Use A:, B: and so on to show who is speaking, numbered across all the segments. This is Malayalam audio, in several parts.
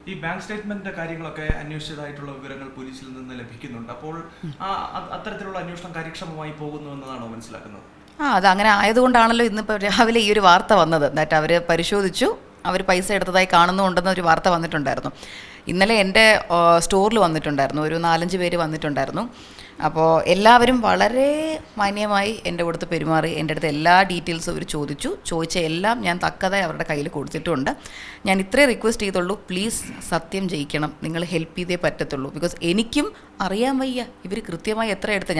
A: ഈ ബാങ്ക് സ്റ്റേറ്റ്മെന്റിന്റെ കാര്യങ്ങളൊക്കെ അന്വേഷിച്ചതായിട്ടുള്ള വിവരങ്ങൾ പോലീസിൽ നിന്ന് ലഭിക്കുന്നുണ്ട്. അപ്പോൾ അത്തരത്തിലുള്ള അന്വേഷണം കാര്യക്ഷമമായി പോകുന്നു എന്നതാണോ മനസ്സിലാക്കുന്നത്?
B: അത് അങ്ങനെ ആയതുകൊണ്ടാണല്ലോ ഇന്നിപ്പോൾ രാവിലെ ഈ ഒരു വാർത്ത വന്നത്. എന്നിട്ട് അവർ പരിശോധിച്ചു, അവർ പൈസ എടുത്തതായി കാണുന്നുണ്ടെന്ന ഒരു വാർത്ത വന്നിട്ടുണ്ടായിരുന്നു. ഇന്നലെ എൻ്റെ സ്റ്റോറിൽ വന്നിട്ടുണ്ടായിരുന്നു, ഒരു 4-5 പേര് വന്നിട്ടുണ്ടായിരുന്നു. അപ്പോൾ എല്ലാവരും വളരെ മാന്യമായി എൻ്റെ അടുത്ത് പെരുമാറി. എൻ്റെ അടുത്ത് എല്ലാ ഡീറ്റെയിൽസും അവർ ചോദിച്ച എല്ലാം ഞാൻ തക്കതായി അവരുടെ കയ്യിൽ കൊടുത്തിട്ടുണ്ട്. ഞാൻ ഇത്രേ റിക്വസ്റ്റ് ചെയ്തുള്ളൂ, പ്ലീസ് സത്യം ജയിക്കണം, നിങ്ങൾ ഹെൽപ്പ് ചെയ്തേ പറ്റത്തുള്ളൂ. ബിക്കോസ് എനിക്കും അറിയാൻ വയ്യ ഇവർ കൃത്യമായി എത്ര എടുത്ത.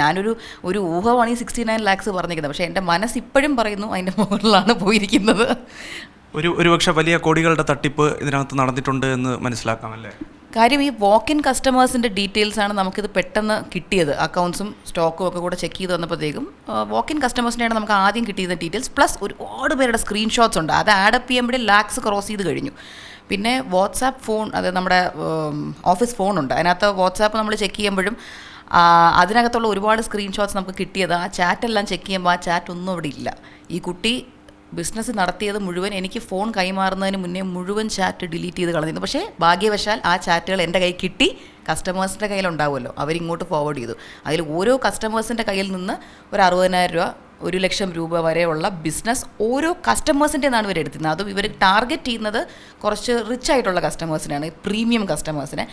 B: ഒരു ഊഹമാണ് ഈ 69 lakhs പറഞ്ഞിരിക്കുന്നത്. പക്ഷേ എൻ്റെ മനസ്സ് ഇപ്പോഴും പറയുന്നു അതിൻ്റെ മുകളിലാണ് പോയിരിക്കുന്നത്.
A: ഒരുപക്ഷെ വലിയ കോടികളുടെ തട്ടിപ്പ് ഇതിനകത്ത് നടന്നിട്ടുണ്ട് എന്ന് മനസ്സിലാക്കാമല്ലേ?
B: കാര്യം ഈ വാക്ക് ഇൻ കസ്റ്റമേഴ്സിൻ്റെ ഡീറ്റെയിൽസാണ് നമുക്കിത് പെട്ടെന്ന് കിട്ടിയത്. അക്കൗണ്ട്സും സ്റ്റോക്കും ഒക്കെ കൂടെ ചെക്ക് ചെയ്ത് വന്നപ്പോഴത്തേക്കും വാക്ക് ഇൻ കസ്റ്റമേഴ്സിൻ്റെയാണ് നമുക്ക് ആദ്യം കിട്ടിയത് ഡീറ്റെയിൽസ്. പ്ലസ് ഒരുപാട് പേരുടെ സ്ക്രീൻഷോട്ട്സ് ഉണ്ട്. അത് ആഡപ്പ് ചെയ്യുമ്പോഴേ ലാക്സ് ക്രോസ് ചെയ്ത് കഴിഞ്ഞു. പിന്നെ വാട്സാപ്പ് ഫോൺ, അത് നമ്മുടെ ഓഫീസ് ഫോണുണ്ട്, അതിനകത്ത് വാട്സാപ്പ് നമ്മൾ ചെക്ക് ചെയ്യുമ്പോഴും അതിനകത്തുള്ള ഒരുപാട് സ്ക്രീൻഷോട്ട്സ് നമുക്ക് കിട്ടിയത്. ആ ചാറ്റെല്ലാം ചെക്ക് ചെയ്യുമ്പോൾ ആ ചാറ്റ് ഒന്നും അവിടെ ഇല്ല. ഈ കുട്ടി ബിസിനസ് നടത്തിയത് മുഴുവൻ എനിക്ക് ഫോൺ കൈമാറുന്നതിന് മുന്നേ മുഴുവൻ ചാറ്റ് ഡിലീറ്റ് ചെയ്ത് കളഞ്ഞിരുന്നു. പക്ഷേ ഭാഗ്യവശാൽ ആ ചാറ്റുകൾ എൻ്റെ കയ്യിൽ കിട്ടി. കസ്റ്റമേഴ്സിൻ്റെ കയ്യിലുണ്ടാവുമല്ലോ, അവരിങ്ങോട്ട് ഫോർവേഡ് ചെയ്തു. അതിൽ ഓരോ കസ്റ്റമേഴ്സിൻ്റെ കയ്യിൽ നിന്ന് ഒരു 60,000 രൂപ, 1,00,000 രൂപ വരെയുള്ള ബിസിനസ് ഓരോ കസ്റ്റമേഴ്സിൻ്റെ നിന്നാണ് ഇവർ എടുത്തിരുന്നത്. അതും ഇവർ ടാർഗറ്റ് ചെയ്യുന്നത് കുറച്ച് റിച്ച് ആയിട്ടുള്ള കസ്റ്റമേഴ്സിനാണ്, പ്രീമിയം കസ്റ്റമേഴ്സിനെ.